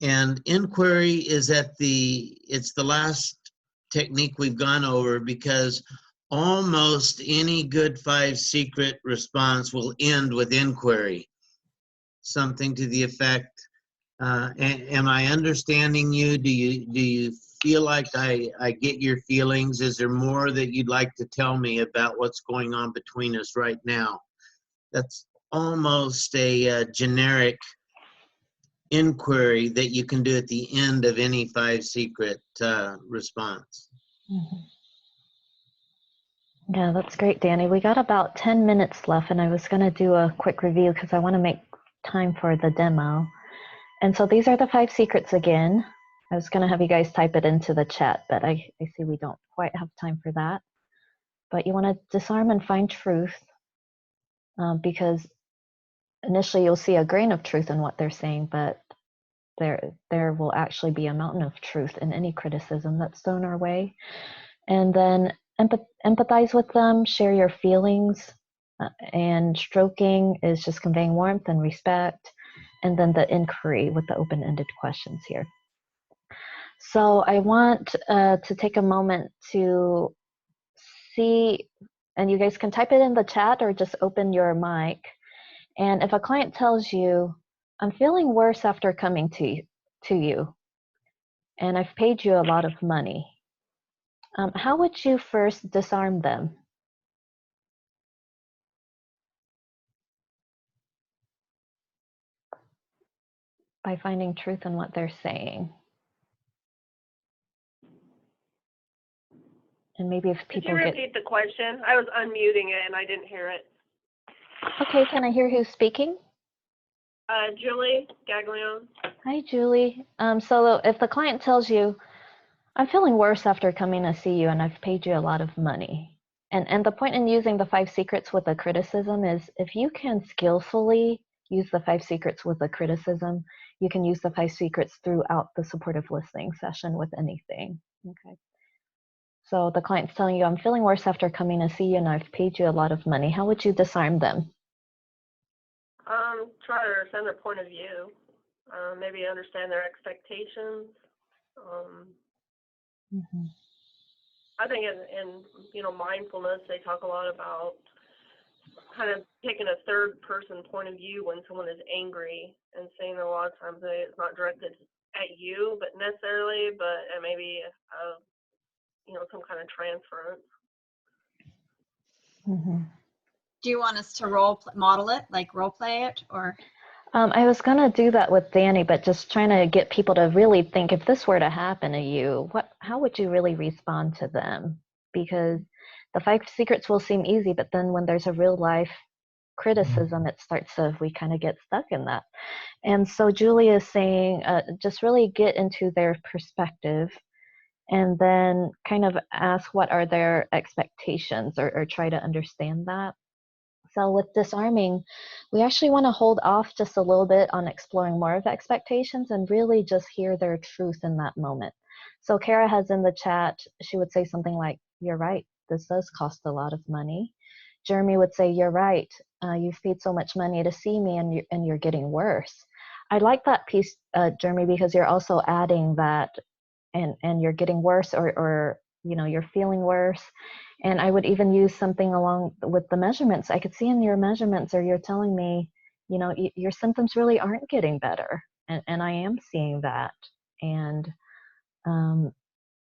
B: And inquiry is it's the last technique we've gone over, because almost any good 5 secret response will end with inquiry. Something to the effect, am I understanding you? Do you feel like I get your feelings? Is there more that you'd like to tell me about what's going on between us right now? That's almost a generic inquiry that you can do at the end of any 5 secret response.
A: Yeah, that's great, Danny. We got about 10 minutes left, and I was going to do a quick review because I want to make time for the demo. And so these are the 5 secrets again. I was going to have you guys type it into the chat, but I see we don't quite have time for that. But you want to disarm and find truth, because initially you'll see a grain of truth in what they're saying, but there will actually be a mountain of truth in any criticism that's thrown our way. And then empathize with them, share your feelings, and stroking is just conveying warmth and respect. And then the inquiry with the open-ended questions here. So I want to take a moment to see, and you guys can type it in the chat or just open your mic. And if a client tells you, I'm feeling worse after coming to you, and I've paid you a lot of money, how would you first disarm them? By finding truth in what they're saying. And maybe if people
C: Could you repeat the question? I was unmuting it and I didn't hear it.
A: Okay, can I hear who's speaking?
C: Julie Gaglione.
A: Hi, Julie. So if the client tells you, I'm feeling worse after coming to see you, and I've paid you a lot of money. And the point in using the 5 secrets with a criticism is if you can skillfully use the 5 secrets with a criticism, you can use the 5 secrets throughout the supportive listening session with anything. Okay. So the client's telling you, I'm feeling worse after coming to see you, and I've paid you a lot of money. How would you disarm them?
C: Try to understand their point of view. Maybe understand their expectations.
A: Mm-hmm.
C: I think in mindfulness, they talk a lot about kind of taking a third person point of view when someone is angry, and saying that a lot of times it's not directed at you, but necessarily, but maybe some kind of transference.
A: Mm-hmm.
D: Do you want us to model it, like role play it, or?
A: I was going to do that with Danny, but just trying to get people to really think, if this were to happen to you, how would you really respond to them? Because the 5 secrets will seem easy, but then when there's a real life criticism, we kind of get stuck in that. And so Julie is saying, just really get into their perspective and then kind of ask what are their expectations, or try to understand that. So with disarming, we actually want to hold off just a little bit on exploring more of expectations and really just hear their truth in that moment. So Kara has in the chat, she would say something like, you're right, this does cost a lot of money. Jeremy would say, you're right, you've paid so much money to see me, and you're getting worse. I like that piece, Jeremy, because you're also adding that, and you're getting worse, or you're feeling worse. And I would even use something along with the measurements. I could see in your measurements, or you're telling me, your symptoms really aren't getting better, and I am seeing that. And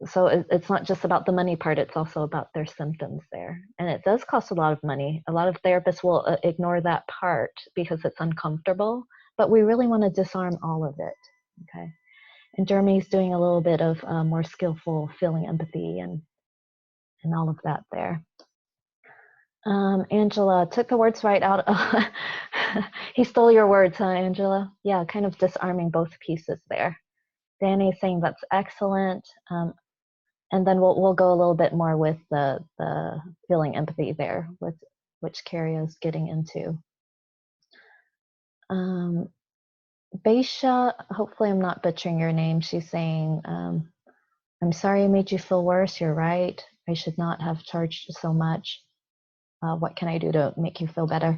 A: so it's not just about the money part, it's also about their symptoms there. And it does cost a lot of money. A lot of therapists will ignore that part because it's uncomfortable, but we really want to disarm all of it. Okay. And Jeremy's doing a little bit of more skillful feeling empathy and all of that there. Angela took the words right out. He stole your words, huh, Angela? Yeah, kind of disarming both pieces there. Danny is saying that's excellent. And then we'll go a little bit more with the feeling empathy there, with which Carrie is getting into. Beisha, hopefully I'm not butchering your name. She's saying, I'm sorry I made you feel worse. You're right. I should not have charged you so much. What can I do to make you feel better?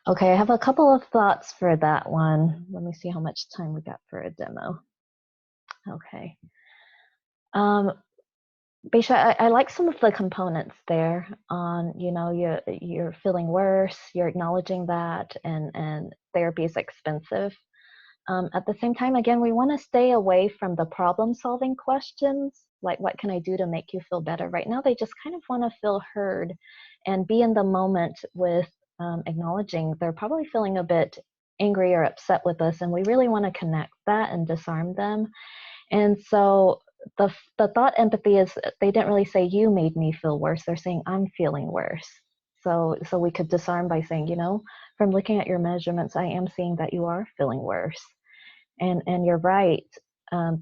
A: Okay, I have a couple of thoughts for that one. Let me see how much time we got for a demo. Okay. Beisha, I like some of the components there on, you're feeling worse, you're acknowledging that, and therapy is expensive. At the same time, again, we want to stay away from the problem-solving questions, like what can I do to make you feel better? Right now, they just kind of want to feel heard and be in the moment with acknowledging they're probably feeling a bit angry or upset with us, and we really want to connect that and disarm them. And so the thought empathy is, they didn't really say you made me feel worse. They're saying I'm feeling worse. So we could disarm by saying, from looking at your measurements, I am seeing that you are feeling worse. And you're right,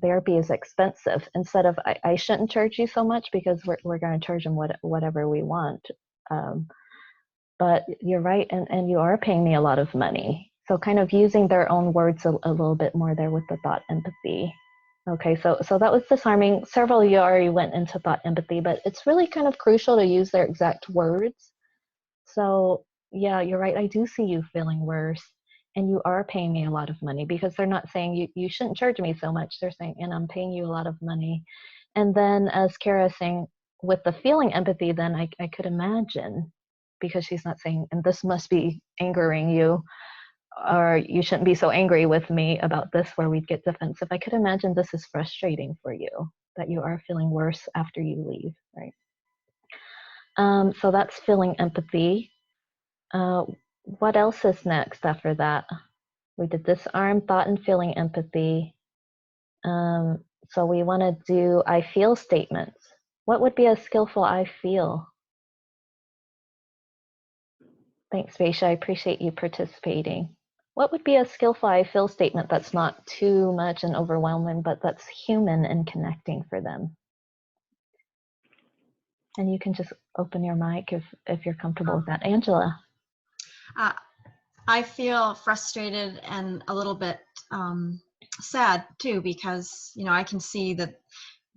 A: therapy is expensive. Instead of, I shouldn't charge you so much because we're going to charge them whatever we want. But you're right, and you are paying me a lot of money. So kind of using their own words a little bit more there with the thought empathy. Okay, so that was disarming. Several of you already went into thought empathy, but it's really kind of crucial to use their exact words. So yeah, you're right, I do see you feeling worse, and you are paying me a lot of money, because they're not saying you shouldn't charge me so much. They're saying, and I'm paying you a lot of money. And then as Kara is saying, with the feeling empathy, then I could imagine, because she's not saying, and this must be angering you, or you shouldn't be so angry with me about this, where we'd get defensive. I could imagine this is frustrating for you, that you are feeling worse after you leave, right? So that's feeling empathy. What else is next after that? We did disarm, thought, and feeling empathy. So we want to do I feel statements. What would be a skillful I feel? Thanks, Vaisha. I appreciate you participating. What would be a skillful I feel statement that's not too much and overwhelming, but that's human and connecting for them? And you can just open your mic if you're comfortable with that. Angela.
D: I feel frustrated and a little bit sad too, because I can see that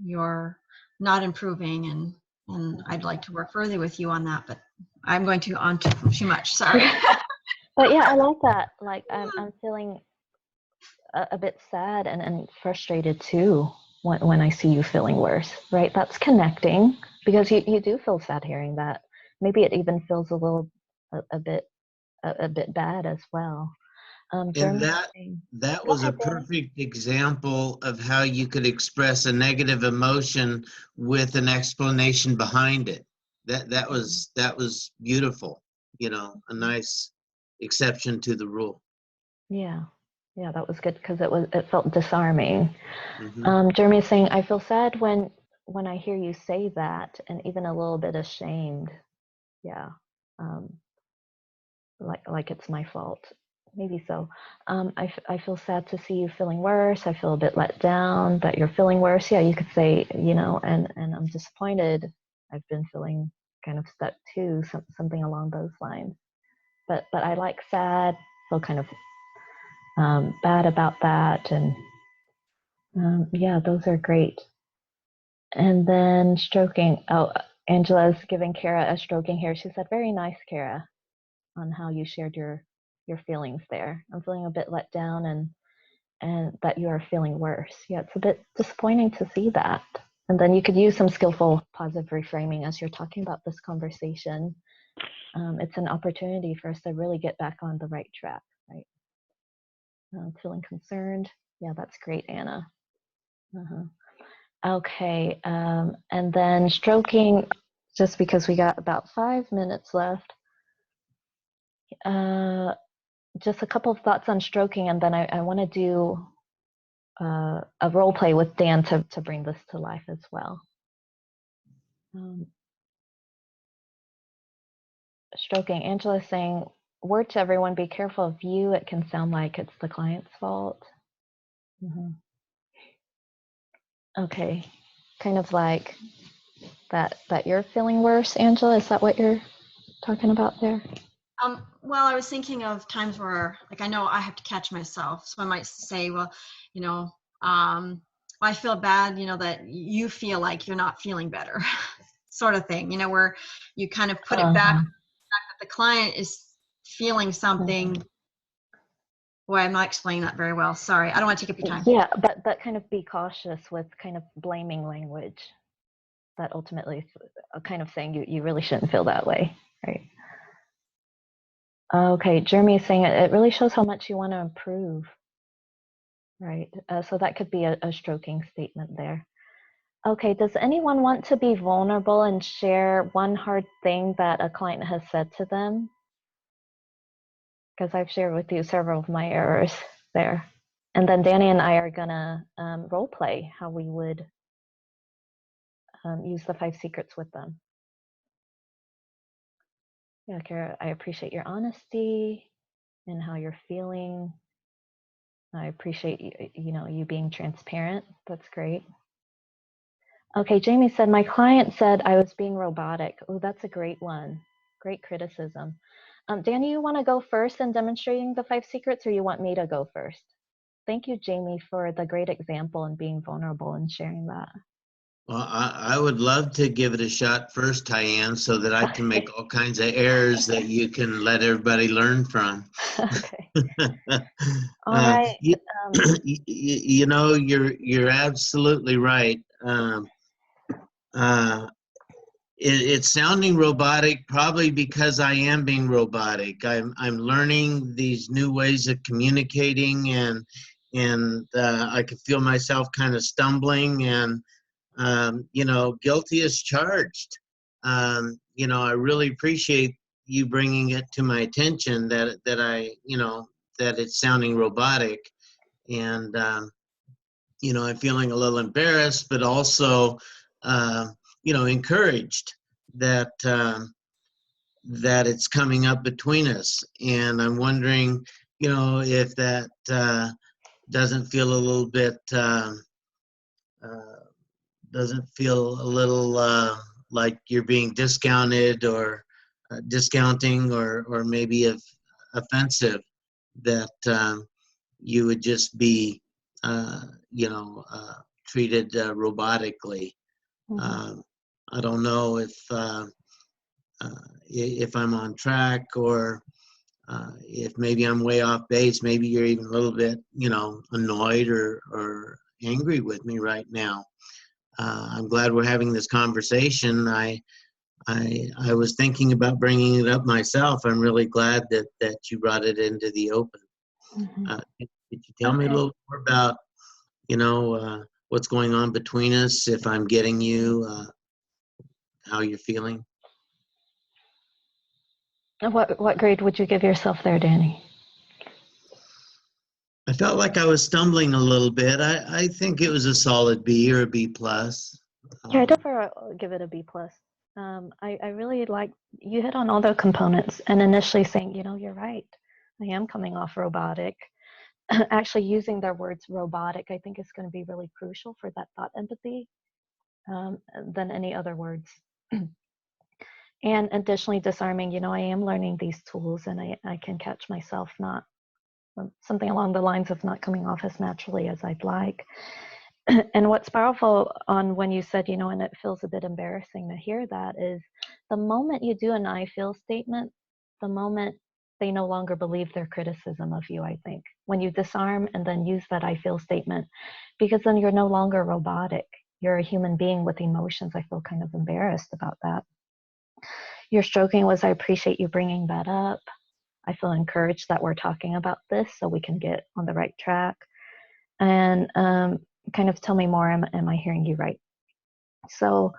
D: you're not improving, and I'd like to work further with you on that, but I'm going to on too much. Sorry.
A: But yeah, I like that. Like I'm feeling a bit sad and frustrated too when I see you feeling worse, right? That's connecting, because you do feel sad hearing that. Maybe it even feels a bit bad as well.
B: And
A: Jeremy,
B: that
A: go
B: was a
A: ahead, Danny.
B: perfect example of how you could express a negative emotion with an explanation behind it. That was beautiful. A nice exception to the rule.
A: Yeah, that was good, because it felt disarming.
B: Mm-hmm.
A: Jeremy is saying, I feel sad when I hear you say that, and even a little bit ashamed. Yeah, like it's my fault. Maybe so. I feel sad to see you feeling worse. I feel a bit let down that you're feeling worse. Yeah, you could say, and I'm disappointed. I've been feeling kind of stuck too, something along those lines. But I like sad. Feel kind of bad about that, and yeah, those are great. And then stroking. Oh, Angela's giving Kara a stroking here. She said, "Very nice, Kara," on how you shared your feelings there. I'm feeling a bit let down, and that you are feeling worse. Yeah, it's a bit disappointing to see that. And then you could use some skillful positive reframing as you're talking about this conversation. It's an opportunity for us to really get back on the right track, right? Feeling concerned. Yeah, that's great, Anna. Uh-huh. Okay, and then stroking, just because we got about 5 minutes left. Just a couple of thoughts on stroking, and then I want to do a role play with Dan to bring this to life as well. Stroking, Angela saying, word to everyone, be careful of you. It can sound like it's the client's fault. Mm-hmm. Okay, kind of like that you're feeling worse, Angela. Is that what you're talking about there?
D: Well, I was thinking of times where, like, I know I have to catch myself. So I might say, well, I feel bad, that you feel like you're not feeling better, sort of thing, where you kind of put it back, that the client is feeling something. Boy, I'm not explaining that very well. Sorry. I don't want to take up your time.
A: Yeah, but kind of be cautious with kind of blaming language. That ultimately is kind of saying you really shouldn't feel that way, right? Okay, Jeremy is saying it really shows how much you want to improve, right? So that could be a stroking statement there. Okay, does anyone want to be vulnerable and share one hard thing that a client has said to them? Because I've shared with you several of my errors there. And then Danny and I are gonna role play how we would use the 5 secrets with them. Yeah, Kara, I appreciate your honesty and how you're feeling. I appreciate you being transparent. That's great. Okay, Jamie said, my client said I was being robotic. Oh, that's a great one. Great criticism. Danny, you want to go first in demonstrating the 5 secrets, or you want me to go first? Thank you, Jamie, for the great example and being vulnerable and sharing that.
B: Well, I would love to give it a shot first, Tyann, so that I can make all kinds of errors that you can let everybody learn from.
A: Okay. All right.
B: You're absolutely right. It's sounding robotic, probably because I am being robotic. I'm learning these new ways of communicating, and I can feel myself kind of stumbling, and guilty as charged. I really appreciate you bringing it to my attention that it's sounding robotic, and I'm feeling a little embarrassed, but also encouraged that that it's coming up between us, and I'm wondering, if that doesn't feel a little bit. Doesn't feel a little like you're being discounted or discounting or maybe offensive, that you would just be, treated robotically.
A: Mm-hmm.
B: I don't know if I'm on track or if maybe I'm way off base. Maybe you're even a little bit, annoyed or angry with me right now. I'm glad we're having this conversation. I was thinking about bringing it up myself. I'm really glad that you brought it into the open.
A: Mm-hmm.
B: Could you tell me a
A: Okay.
B: little more about, what's going on between us? If I'm getting you, how you're feeling?
A: What grade would you give yourself there, Danny?
B: I felt like I was stumbling a little bit. I think it was a solid B or a B plus.
A: Yeah, I'd never give it a B plus. I really like you hit on all the components and initially saying, you're right. I am coming off robotic. Actually using their words robotic, I think is going to be really crucial for that thought empathy than any other words. And additionally disarming, I am learning these tools and I can catch myself not something along the lines of not coming off as naturally as I'd like. And what's powerful on when you said, and it feels a bit embarrassing to hear that, is the moment you do an I feel statement, the moment they no longer believe their criticism of you, I think. When you disarm and then use that I feel statement, because then you're no longer robotic. You're a human being with emotions. I feel kind of embarrassed about that. Your stroking was, I appreciate you bringing that up. I feel encouraged that we're talking about this so we can get on the right track. And kind of tell me more, am I hearing you right? So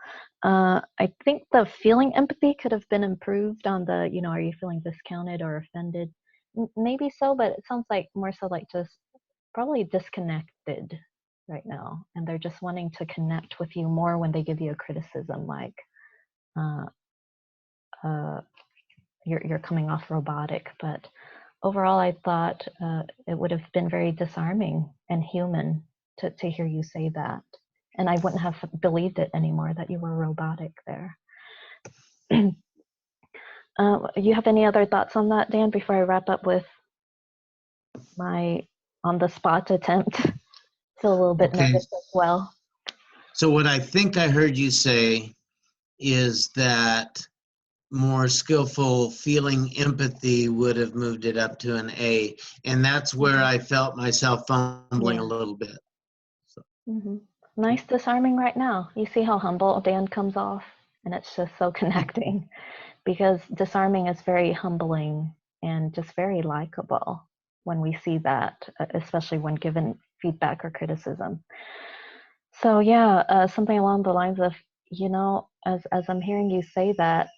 A: I think the feeling empathy could have been improved on the, are you feeling discounted or offended? Maybe so, but it sounds like more so like just probably disconnected right now. And they're just wanting to connect with you more when they give you a criticism like, uh, you're coming off robotic. But overall, I thought it would have been very disarming and human to hear you say that. And I wouldn't have believed it anymore that you were robotic there. You have any other thoughts on that, Dan, before I wrap up with my on-the-spot attempt? Feel a little bit
B: Okay.
A: nervous as well.
B: So what I think I heard you say is that more skillful feeling empathy would have moved it up to an A. And that's where I felt myself fumbling a
A: Yeah.
B: little bit. So,
A: Mm-hmm. Nice disarming right now. You see how humble Dan comes off? And it's just so connecting because disarming is very humbling and just very likable when we see that, especially when given feedback or criticism. So yeah, something along the lines of, as I'm hearing you say that,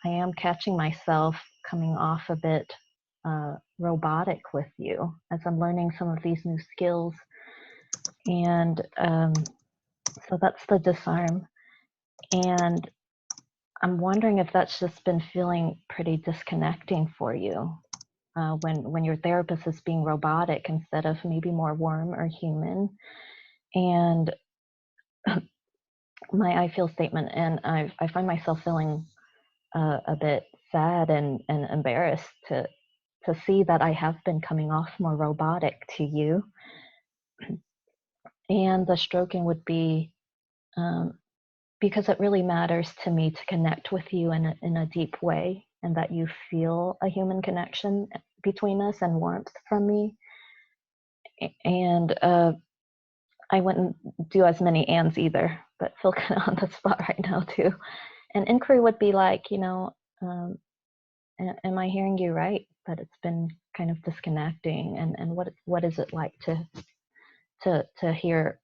A: I am catching myself coming off a bit robotic with you as I'm learning some of these new skills. And so that's the disarm. And I'm wondering if that's just been feeling pretty disconnecting for you when your therapist is being robotic instead of maybe more warm or human. And my I feel statement, and I find myself feeling a bit sad and embarrassed to see that I have been coming off more robotic to you. And the stroking would be because it really matters to me to connect with you in a deep way, and that you feel a human connection between us and warmth from me. And I wouldn't do as many ands either, but feel kind of on the spot right now too. And inquiry would be like, am I hearing you right? That it's been kind of disconnecting, and what is it like to hear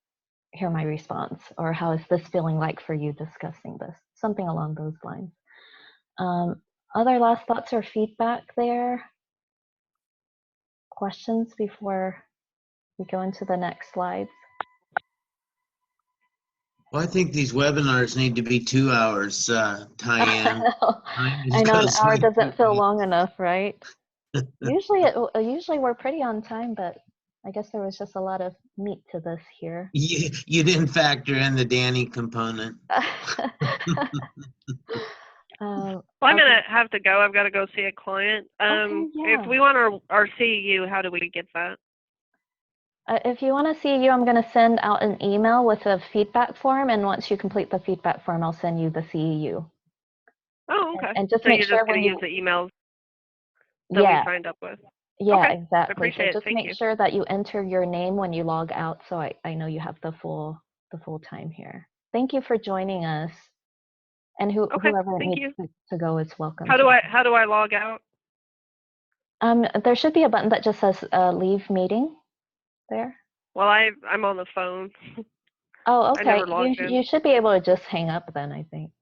A: my response, or how is this feeling like for you discussing this? Something along those lines. Other last thoughts or feedback there? Questions before we go into the next slides?
B: well, I think these webinars need to be 2 hours, Tyann.
A: I know an
B: Because
A: hour doesn't feel long enough, right? Usually we're pretty on time, but I guess there was just a lot of meat to this here.
B: You didn't factor in the Danny component.
C: Well, I'm
A: okay.
C: gonna have to go. I've got to go see a client.
A: Okay, yeah.
C: If we want our CEU, how do we get that?
A: If you want to see you, I'm going to send out an email with a feedback form, and once you complete the feedback form, I'll send you the CEU.
C: Oh, okay.
A: And just
C: So
A: make
C: you're
A: sure
C: just
A: when
C: gonna use
A: you,
C: the emails that we
A: yeah,
C: signed up with.
A: yeah,
C: Okay. I
A: exactly. So
C: appreciate it.
A: just
C: Thank
A: make
C: you.
A: sure that you enter your name when you log out, so I know you have the full time here. Thank you for joining us, and
C: Okay.
A: whoever
C: Thank
A: needs
C: you.
A: to go is welcome
C: How
A: to.
C: do I log out?
A: There should be a button that just says leave meeting there.
C: Well, I'm on the phone.
A: Oh,
C: I
A: okay.
C: never logged in.
A: You should be able to just hang up then, I think.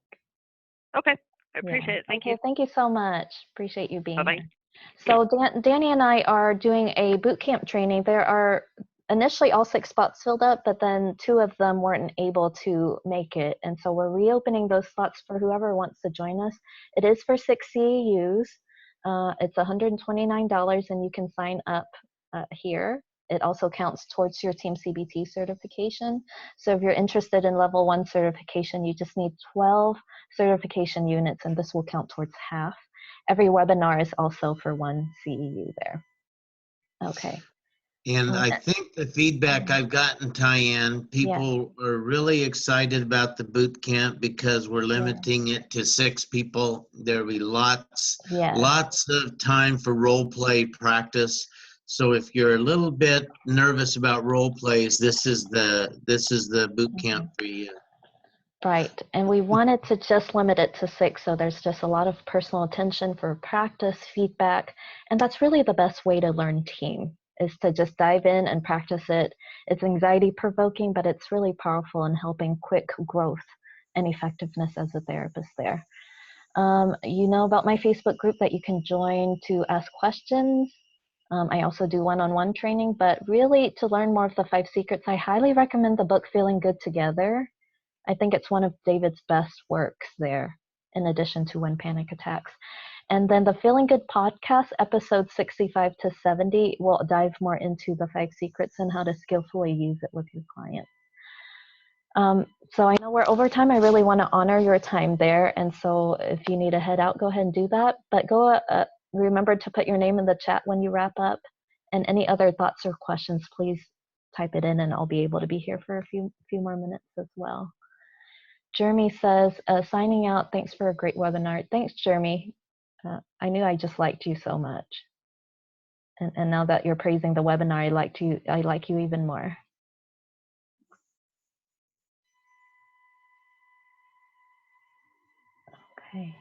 C: Okay. I
A: Yeah.
C: appreciate it. Thank
A: Okay.
C: you.
A: Thank you so much. Appreciate you being
C: Bye-bye.
A: here. So Danny and I are doing a boot camp training. There are initially all 6 spots filled up, but then 2 of them weren't able to make it. And so we're reopening those slots for whoever wants to join us. It is for 6 CEUs. It's $129 and you can sign up here. It also counts towards your TEAM-CBT certification. So if you're interested in level 1 certification, you just need 12 certification units, and this will count towards half. Every webinar is also for 1 CEU there. Okay.
B: And I think the feedback I've gotten, Tyann, people are really excited about the boot camp because we're limiting it to 6 people. There'll be lots of time for role play practice. So if you're a little bit nervous about role plays, this is the boot camp for you.
A: Right, and we wanted to just limit it to 6, so there's just a lot of personal attention for practice, feedback, and that's really the best way to learn TEAM, is to just dive in and practice it. It's anxiety provoking, but it's really powerful in helping quick growth and effectiveness as a therapist there. You know about my Facebook group that you can join to ask questions. I also do one-on-one training, but really to learn more of the 5 secrets, I highly recommend the book Feeling Good Together. I think it's one of David's best works there, in addition to When Panic Attacks. And then the Feeling Good podcast, episodes 65 to 70, will dive more into the 5 secrets and how to skillfully use it with your clients. So I know we're over time. I really want to honor your time there. And so if you need to head out, go ahead and do that. But remember to put your name in the chat when you wrap up. And any other thoughts or questions, please type it in and I'll be able to be here for a few more minutes as well. Jeremy says, signing out, thanks for a great webinar. Thanks, Jeremy. I knew I just liked you so much. And now that you're praising the webinar, I like you even more. Okay.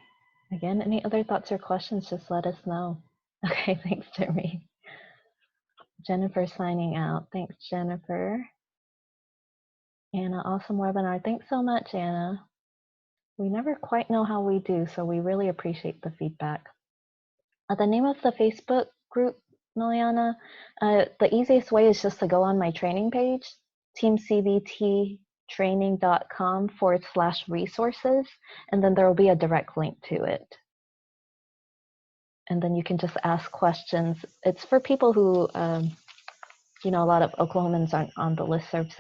A: Again, any other thoughts or questions, just let us know. Okay, thanks, Jeremy. Jennifer signing out. Thanks, Jennifer. Anna, awesome webinar. Thanks so much, Anna. We never quite know how we do, so we really appreciate the feedback. The name of the Facebook group, Miliana, the easiest way is just to go on my training page, teamcbttraining.com/resources, and then there will be a direct link to it. And then you can just ask questions. It's for people who, you know, a lot of Oklahomans aren't on the listserv,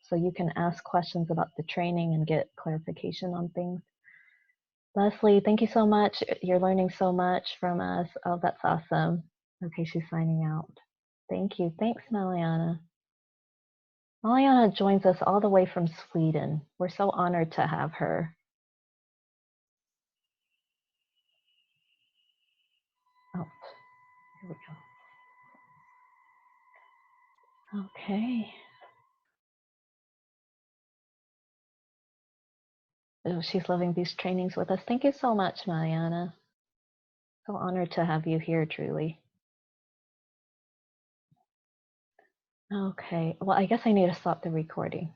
A: so you can ask questions about the training and get clarification on things. Leslie, thank you so much. You're learning so much from us. Oh, that's awesome. Okay, she's signing out. Thank you. Thanks, Maliana. Maliana joins us all the way from Sweden. We're so honored to have her. Oh, here we go. Okay. Oh, she's loving these trainings with us. Thank you so much, Maliana. So honored to have you here, truly. Okay, well, I guess I need to stop the recording.